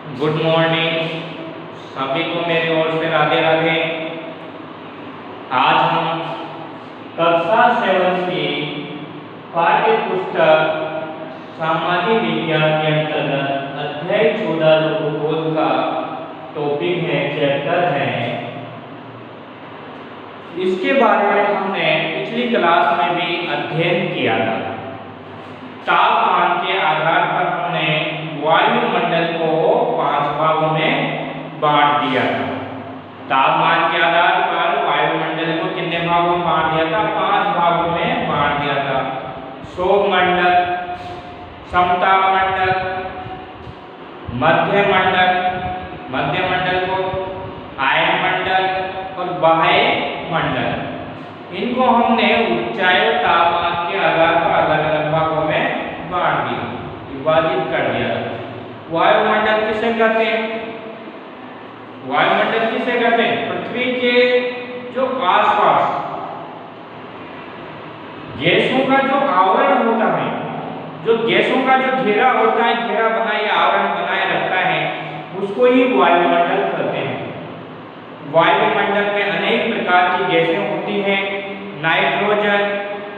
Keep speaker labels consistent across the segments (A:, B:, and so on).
A: Good morning सभी को मेरी ओर से राधे राधे। आज हम कक्षा 7 की पाठ्य पुस्तक सामाजिक विज्ञान के अंतर्गत अध्याय 14 जो भूगोल का टॉपिक है, चैप्टर है, इसके बारे में हमने पिछली क्लास में भी अध्ययन किया था। तापमान के आधार पर हमने वायुमंडल को 5 भागों में बांट दिया था। तापमान के आधार पर वायुमंडल को कितने भागों में बांट दिया था? 5 भागों में बांट दिया था। शोभ मंडल, समताप मंडल, मध्य मंडल को आयन मंडल और बाह्य मंडल। इनको हमने ऊंचाई और तापमान के आधार पर अलग अलग भागों में बांट दिया, विभाजित कर दिया। वायुमंडल किसे कहते हैं? वायुमंडल किसे कहते हैं? पृथ्वी के जो आसपास गैसों का जो आवरण होता है, जो गैसों का जो घेरा होता है, घेरा बनाए आवरण बनाए रखता है, उसको ही वायुमंडल कहते हैं। वायुमंडल में अनेक प्रकार की गैसें होती हैं। नाइट्रोजन,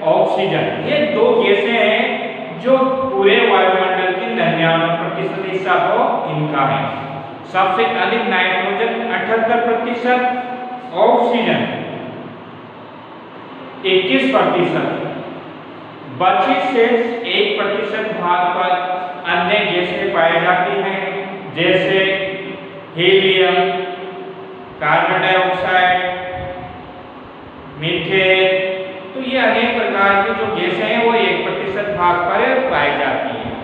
A: ऑक्सीजन, ये 2 गैसें हैं जो पूरे वायुमंडल की 99% हिस्सा तो इनका है। सबसे अधिक नाइट्रोजन 78%, ऑक्सीजन 21%। बची से 1% भाग पर अन्य गैसें पाई जाती हैं, जैसे हीलियम, कार्बन डाइऑक्साइड, मीथेन। तो ये अनेक प्रकार की जो गैसें हैं वो 1% भाग पर पाई जाती हैं।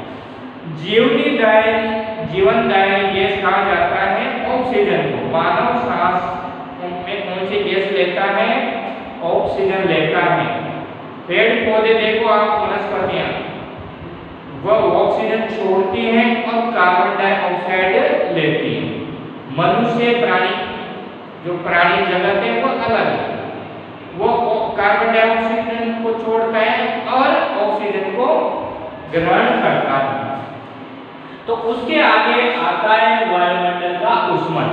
A: जीवनदायिनी गैस कहा जाता है ऑक्सीजन को। मानव सांस में कौन सी गैस लेता है? ऑक्सीजन लेता है। पेड़ पौधे देखो आप, वनस्पतियां, वह ऑक्सीजन छोड़ती हैं और कार्बन डाइऑक्साइड लेती हैं। मनुष्य, प्राणी, जो प्राणी जगत है वो अलग है, वो कार्बन डाइऑक्साइड को छोड़ता है और ऑक्सीजन को ग्रहण करता है। तो उसके आगे आता है वायुमंडल का ऊष्मन।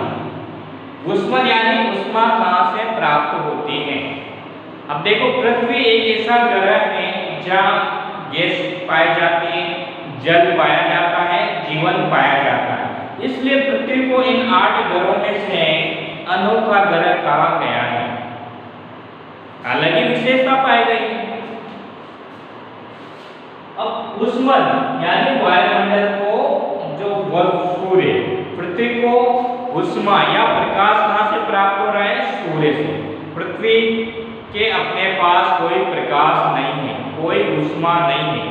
A: ऊष्मन यानी ऊष्मा कहां से प्राप्त होती है? अब देखो, पृथ्वी एक ऐसा ग्रह है जहां गैस पाई जाती है, जल पाया जाता है, जीवन पाया जाता है। इसलिए पृथ्वी को इन 8 ग्रहों में से अनोखा ग्रह कहा गया है। अलग ही विशेषता पाई गई। अब ऊष्मन यानी वायुमंडल को जो सूर्य, पृथ्वी को ऊष्मा या प्रकाश कहां से प्राप्त हो रहा है? सूर्य से। पृथ्वी के अपने पास कोई प्रकाश नहीं है, कोई ऊष्मा नहीं है।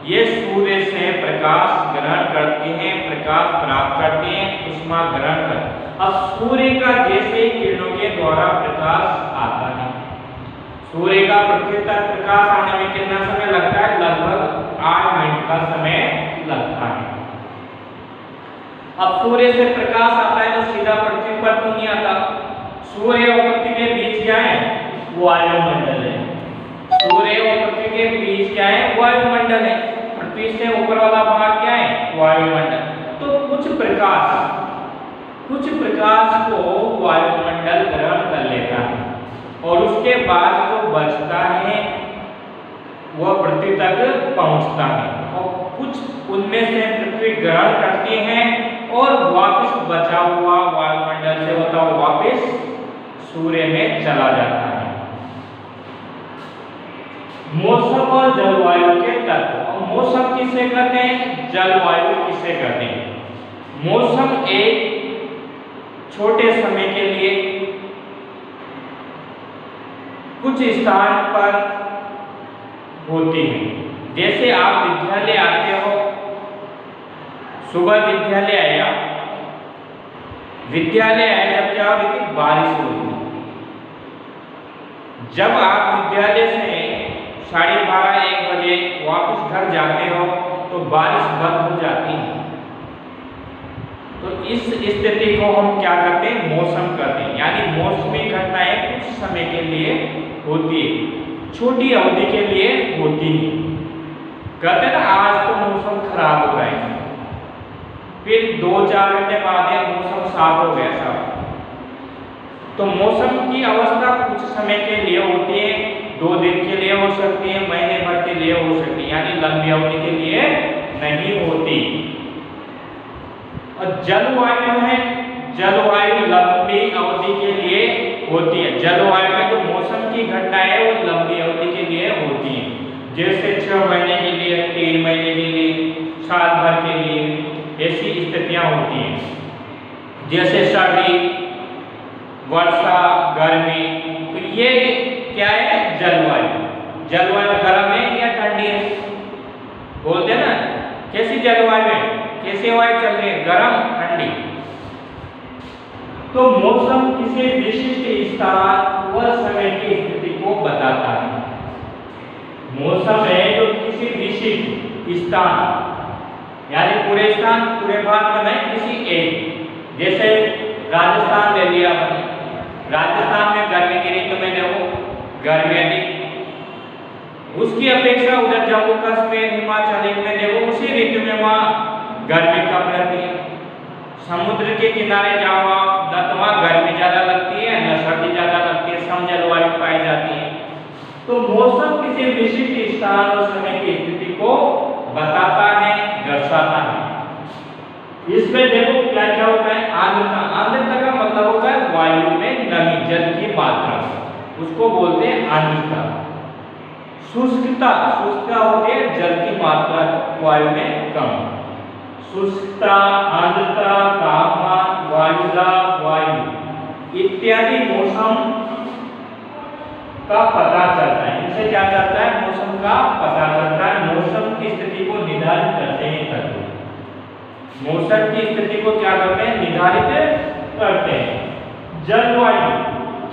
A: ये सूर्य से प्रकाश ग्रहण करती हैं, प्रकाश प्राप्त करती हैं, ऊष्मा ग्रहण करती। अब सूर्य का जैसे किरणों के द्वारा प्रकाश आता है, सूर्य का पृथ्वी तक प्रकाश आने में कितना समय लगता है? लगभग 8 मिनट का समय लगता है। अब सूर्य से प्रकाश आता है तो सीधा पृथ्वी पर तो नहीं आता। सूर्य और पृथ्वी के बीच क्या है? वायुमंडल है। सूर्य और पृथ्वी के बीच क्या है? वायुमंडल है। पृथ्वी से ऊपर वाला भाग क्या है? वायुमंडल। तो कुछ प्रकाश को वायुमंडल ग्रहण कर लेता है और उसके बाद जो बचता है वह पृथ्वी तक पहुंचता है और कुछ उनमें से पृथ्वी ग्रहण करती है और वापस बचा हुआ वायुमंडल से होता हुआ वापस सूर्य में चला जाता है। मौसम और जलवायु के तत्व। और मौसम किसे कहते हैं? जलवायु किसे कहते हैं? मौसम एक छोटे समय के लिए कुछ स्थान पर होती है। जैसे आप विद्यालय आते हो, सुबह विद्यालय आया जब क्या हो रही थी? बारिश हो रही थी। जब आप विद्यालय से 12:30-1 बजे वापस घर जाते हो तो बारिश बंद हो जाती है। तो इस स्थिति को हम क्या करते हैं? मौसम कहते हैं। यानी मौसमी घटनाएं कुछ समय के लिए होती है, छोटी अवधि के लिए होती है। कहते हैं ना आज तो मौसम खराब हो रहा है, फिर 2-4 घंटे बाद मौसम साफ हो गया साफ। तो मौसम की अवस्था कुछ समय के लिए होती है, 2 दिन के लिए हो सकती है, महीने भर के लिए हो सकती है, यानी लंबी अवधि के लिए नहीं होती। और जलवायु है, जलवायु लंबी अवधि के लिए होती है। जलवायु में जो मौसम की घटनाएं है वो लंबी अवधि के लिए होती है, जैसे 6 महीने के लिए, 3 महीने के लिए, साल भर के लिए, ऐसी स्थितियां होती हैं। जैसे सर्दी, वर्षा, गर्मी। तो ये क्या है? जलवायु। जलवायु गर्म है या ठंडी है? बोलते हैं ना, कैसी जलवायु है, कैसी हवाएं चल रही है, गर्म, ठंडी। तो मौसम किसी विशिष्ट स्थान व समय की स्थिति को बताता है। मौसम है जो किसी विशिष्ट स्थान, यानी पूरे स्थान, पूरे भारत में नहीं, किसी एक, जैसे राजस्थान ले लिया हमने, राजस्थान में गर्मी की ऋतु में देखो गर्मी अधिक, उसकी अपेक्षा उधर जम्मू कश्मीर, हिमाचल में देखो उसी ऋतु में वहाँ गर्मी कम रहती है। समुद्र के किनारे जाओ आप, न तो वहाँ गर्मी ज्यादा लगती है न सर्दी ज्यादा लगती है, सम जलवायु पाई जाती है। तो मौसम किसी विशिष्ट स्थान और समय की स्थिति को बताता है, दर्शाता है। इसमें देखो क्या क्या होता है? आर्द्रता। आर्द्रता का मतलब होता है वायु में नमी, जल की मात्रा, उसको बोलते हैं आर्द्रता। शुष्कता, शुष्कता होती है जल की मात्रा वायु में कम। शुष्कता, आर्द्रता, तापमान, वायुदाब, वायु इत्यादि मौसम का पता चलता है। इनसे क्या चलता है? मौसम का पता चलता है। मौसम की स्थिति को निर्धारित करते हैं तत्व। मौसम की स्थिति को क्या करते हैं? निर्धारित करते हैं। जलवायु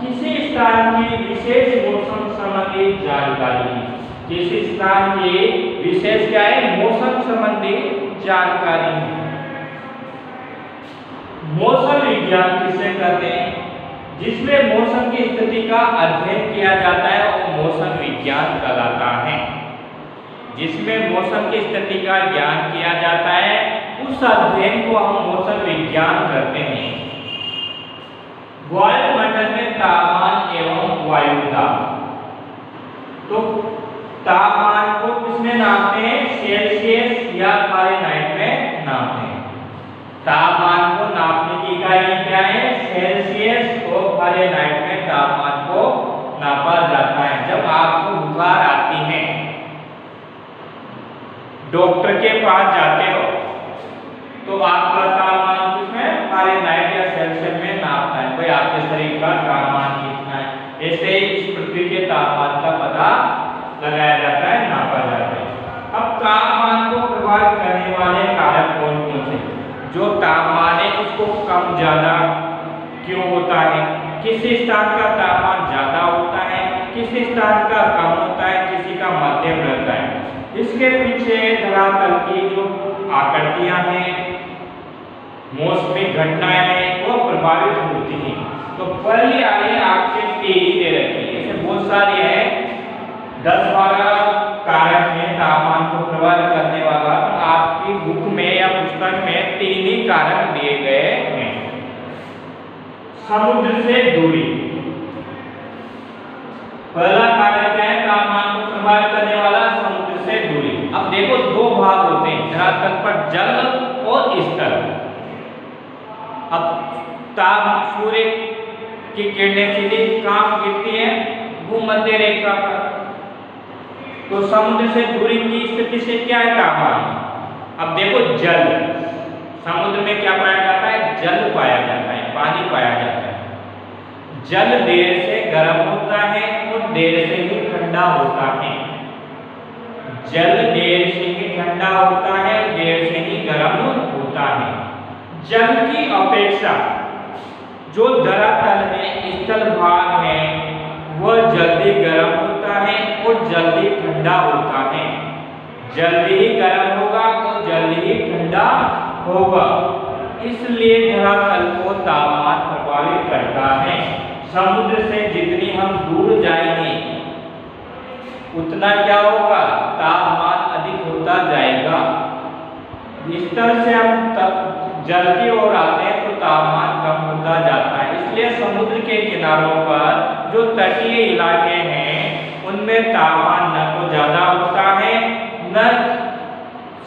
A: किसी स्थान की विशेष मौसम संबंधी जानकारी है। किसी स्थान की विशेष क्या है? मौसम संबंधी जानकारी है। मौसम विज्ञान किसे कहते हैं? जिसमें मौसम की स्थिति का अध्ययन किया जाता है वो मौसम विज्ञान कहलाता है। जिसमें मौसम की स्थिति का ज्ञान किया जाता है उस अध्ययन को हम मौसम विज्ञान कहते हैं। वायुमंडल में तापमान एवं वायुदाब। तो तापमान को किसमें नापते हैं? सेल्सियस या फारेनहाइट में नापते हैं। तापमान को नापने की इकाई क्या है? सेल्सियस और फारेनहाइट में तापमान को नापा जाता है। जब आपको बुखार आती है, डॉक्टर के पास जाते हो तो आपका तापमान किसमें? फारेनहाइट या सेल्सियस में नापता है, भाई आपके शरीर का तापमान कितना है। ऐसे इस पृथ्वी के तापमान का पता लगाया जाता है, नापा जाता है। अब तापमान को प्रभावित करने वाले कारक कौन कौन से? जो तापमान है उसको कम ज्यादा क्यों होता है? किसी स्थान का तापमान ज्यादा होता है, किसी स्थान का कम होता है, किसी का मध्यम रहता है। इसके पीछे धरातल की जो आकृतियां हैं, मौसमी घटनाएं हैं, वो प्रभावित होती हैं। तो पहली आगे आपके टेरी दे रखी है, ऐसे बहुत सारी है, 10-12 कारक हैं तापमान को प्रभावित करने वाला। आपकी बुक में या पुस्तक में 3 ही कारक दिए गए हैं। समुद्र से दूरी, पहला कारक है तापमान को प्रभावित करने वाला, समुद्र से दूरी। अब देखो 2 भाग होते हैं धरातल पर, जल और स्थल। अब ताप सूर्य की किरणें सीधी कहां गिरती है? भूमध्य रेखा पर। तो समुद्र से दूरी की स्थिति से क्या है तापमान? अब देखो जल, समुद्र में क्या पाया जाता है? जल पाया जाता है, पानी पाया जाता है। जल देर से गर्म होता है और देर से ही ठंडा होता है। जल देर से ही ठंडा होता है, देर से ही गर्म होता है। जल की अपेक्षा जो धरातल है, स्थल भाग है, वह जल्दी गर्म होता है और जल्दी ठंडा होता है। जल्दी ही गर्म होगा और जल्दी ही ठंडा होगा, इसलिए धरातल को तापमान प्रभावित करता है। समुद्र से जितनी हम दूर जाएंगे उतना क्या होगा? तापमान अधिक होता जाएगा। स्थल से हम जल की ओर आते हैं तो तापमान कम होता जाता है। इसलिए समुद्र के किनारों पर जो तटीय इलाके हैं उनमें तापमान न तो ज्यादा होता है न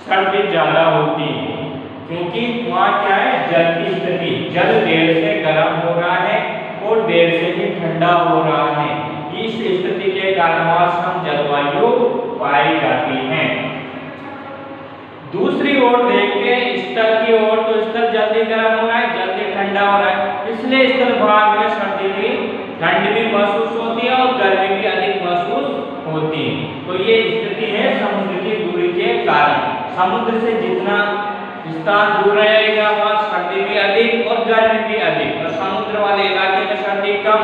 A: सर्दी ज्यादा होती है, क्योंकि वहाँ क्या है, जल की स्थिति, जल देर से गर्म हो रहा है और देर से ही ठंडा हो रहा है। इस स्थिति के कारण सम जलवायु पाई जाती है। दूसरी ओर देखते हैं स्थल की ओर, तो स्थल जल्दी गर्म हो रहा है, जल्दी ठंडा हो रहा है, इसलिए स्थल भाग में सर्दी भी, ठंड भी महसूस होती है और गर्मी भी अधिक महसूस होती है। तो ये स्थिति है समुद्र की दूरी के कारण। समुद्र से जितना स्थान दूर रहेगा वहाँ सर्दी भी अधिक और गर्मी भी अधिक, और समुद्र वाले इलाके में सर्दी कम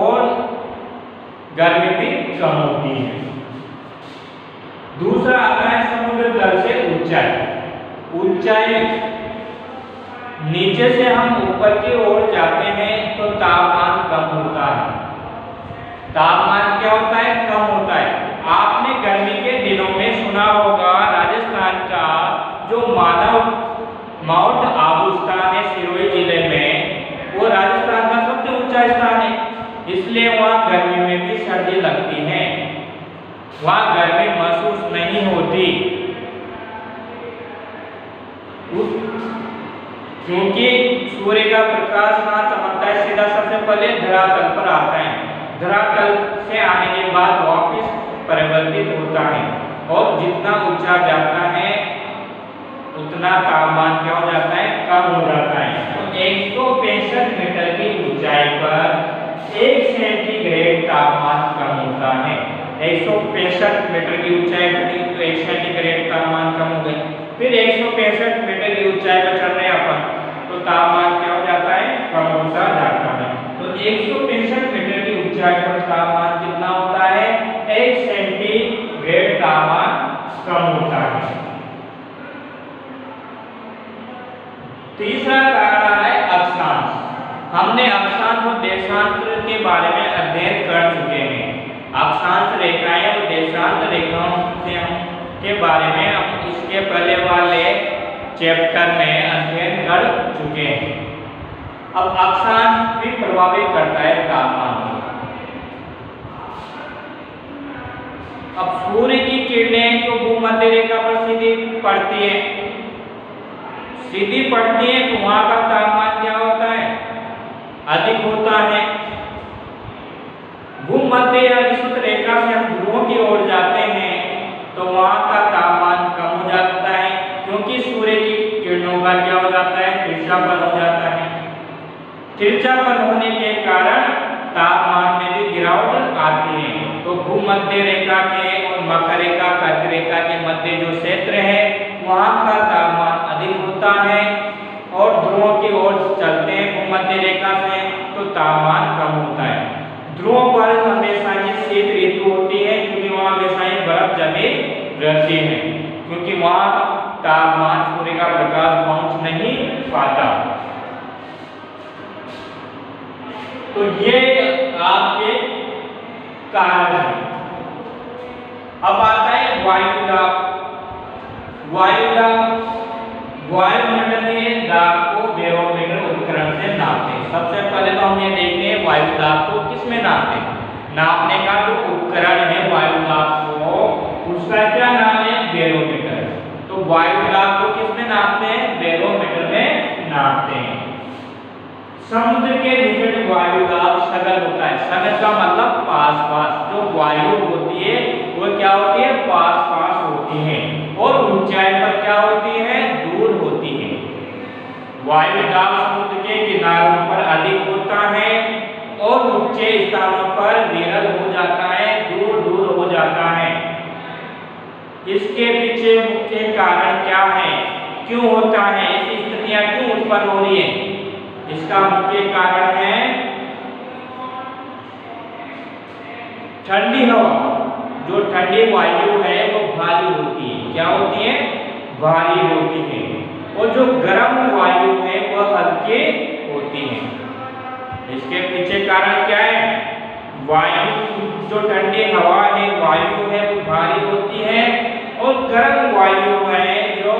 A: और गर्मी भी कम होती है। दूसरा आता है समुद्र तल से ऊंचाई। ऊंचाई, नीचे से हम ऊपर की ओर जाते हैं तो तापमान कम होता है। तापमान क्या होता है, कम होता है। आपने गर्मी के दिनों में सुना होगा राजस्थान का जो माउंट आबू स्थान है सिरोही जिले में, वो राजस्थान का सबसे ऊंचा स्थान है, इसलिए वहाँ गर्मी में भी सर्दी लगती है, वहाँ गर्मी महसूस नहीं होती, क्योंकि सूर्य का प्रकाश वहाँ चमकता है, सीधा सबसे पहले धरातल पर आता है, धरातल से आने के बाद वापस परिवर्तित होता है, और जितना ऊंचा जाता है उतना तापमान क्या हो जाता है, कम हो जाता है। तो 165 मीटर की ऊंचाई पर 1 सेंटीग्रेड तापमान कम होता है। 165 मीटर की ऊंचाई चढ़ी तो 1 सेंटीग्रेड तापमान कम हो गई। फिर 165 मीटर की ऊंचाई पर चढ़ रहे हैं अपन, तो तापमान क्या हो जाता है, कम होता जाता है। तो 165 मीटर की ऊंचाई पर तापमान कितना होता है, 1 सेंटीग्रेड तापमान कम होता है। तीसरा कारण है अक्षांश। हमने अक्षांश और देशांतर के बारे में अध्ययन कर चुके हैं। अक्षांश रेखाएं और देशांतर रेखाओं के बारे में हम इसके पहले वाले चैप्टर में अध्ययन कर चुके हैं। अब अक्षांश भी प्रभावित करता है तापमान को। अब सूर्य की किरणें जो भूमध्य रेखा पर सीधी पड़ती है, तो वहां का तापमान क्या होता है, अधिक होता है। भूमध्य या विषुवत रेखा से हम ध्रुवों की ओर जाते हैं तो वहां का तापमान कम हो जाता है, क्योंकि सूर्य की किरणों का क्या हो जाता है, तिरछापन हो जाता है। तिरछापन होने के कारण तापमान में भी गिरावट आती है। तो भूमध्य रेखा के और मकर रेखा, कर्क रेखा के मध्य जो क्षेत्र है वहां का तापमान अधिक होता है, और ध्रुवों की ओर चलते हैं भूमध्य रेखा से तो तापमान कम होता है। ध्रुवों पर हमेशा ही शीत ऋतु होती है, क्योंकि वहां हमेशा ही बर्फ जमी रहती है, क्योंकि वहां तापमान सूर्य का प्रकाश पहुंच नहीं पाता। तो ये आपके कारण है। अब आता है वायुदाब। वायुमंडलीय दाब को बैरोमीटर उपकरण से नापते हैं। सबसे पहले तो हम ये देखते हैं वायुदाब को किसमें नापते हैं। नापने का जो उपकरण है वायुदाब को, उसका क्या नाम है, बैरोमीटर। तो वायुदाब को किसमें नापते हैं, बैरोमीटर में नापते हैं। समुद्र के निकट वायुदाब सघन होता है। सघन का मतलब पास पास, जो वायु होती है वो क्या होती है, पास पास होती है, और ऊंचाई पर क्या होती है, दूर होती है। वायुदाब समुद्र के किनारों पर अधिक होता है और ऊंचे स्थानों पर विरल हो जाता है, दूर दूर हो जाता है। इसके पीछे मुख्य कारण क्या है, क्यों होता है, ऐसी स्थितियां क्यों उत्पन्न हो रही है? इसका मुख्य कारण है ठंडी हवा। जो ठंडी वायु है वो भारी होती है। क्या होती है, भारी होती है। और जो गर्म वायु है वह हल्की होती है। इसके पीछे कारण क्या है, वायु, जो ठंडी हवा है, वायु है वो भारी होती है, और गर्म वायु है जो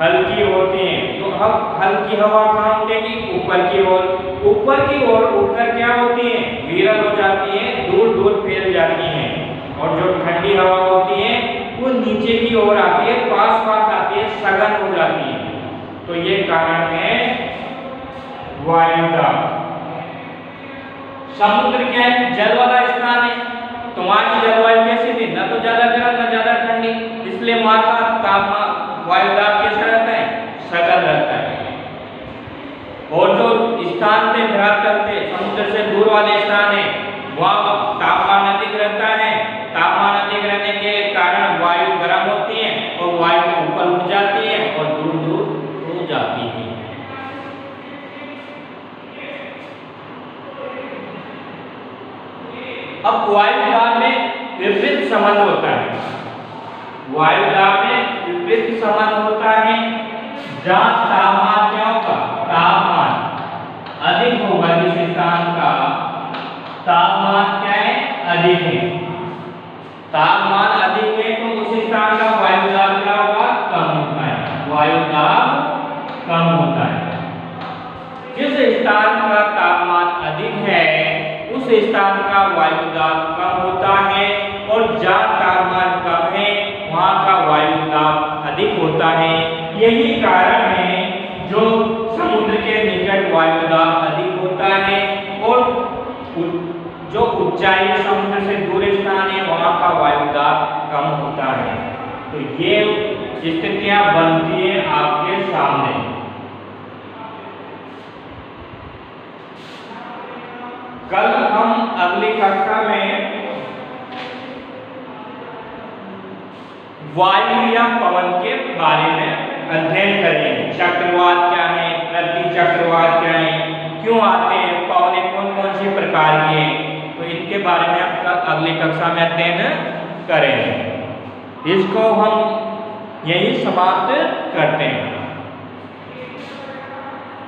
A: हल्की होती हैं। तो अब हल्की हवा कहाँ उठेगी? ऊपर की ओर। ऊपर की ओर उठकर क्या होती है? विरल हो जाती है, दूर दूर फैल जाती हैं। और जो ठंडी हवा होती है वो नीचे की ओर आती है, पास पास आती है, सघन हो जाती है। तो ये कारण है वायुदाब। समुद्र क्या है? जल वाला स्थान है। तो वहां की जलवायु कैसी थी? न तो ज्यादा गर्म न ज्यादा ठंडी, इसलिए वहां का तापमान वायुदाब कैसा रहता है? सघन रहता है। और जो स्थान थे धरातल पे समुद्र से दूर वाले स्थान है वहां तापमान अधिक रहता है। तापमान अधिक रहने के कारण वायु गर्म होती है और वायु ऊपर उठ जाती है और दूर दूर हो जाती है। अब वायुदाब में विपरीत संबंध होता है। वायुदाब में विपरीत संबंध होता है। जहां तापमान क्या होगा? तापमान अधिक होगा, जिस स्थान का तापमान क्या है? अधिक है। तापमान अधिक है तो उस स्थान का वायुदाब क्या होगा? कम होता है। वायुदाब कम होता है। जिस स्थान का तापमान अधिक है उस स्थान का वायुदाब कम होता है, और जहाँ तापमान कम है वहाँ का वायुदाब अधिक होता है। यही कारण है जो समुद्र के निकट वायुदाब अधिक होता है, और जो ऊंचाई समुद्र से दूर स्थान है वहाँ का वायुदाब कम होता है। तो ये स्थितियां बनती है आपके सामने। कल हम अगली कक्षा में वायु या पवन के बारे में अध्ययन करेंगे। चक्रवात क्या है, प्रति चक्रवात क्या है, क्यों आते हैं, पवन कौन कौन से प्रकार के हैं, तो इनके बारे में अगली कक्षा में अध्ययन करेंगे। इसको हम यही समाप्त करते हैं।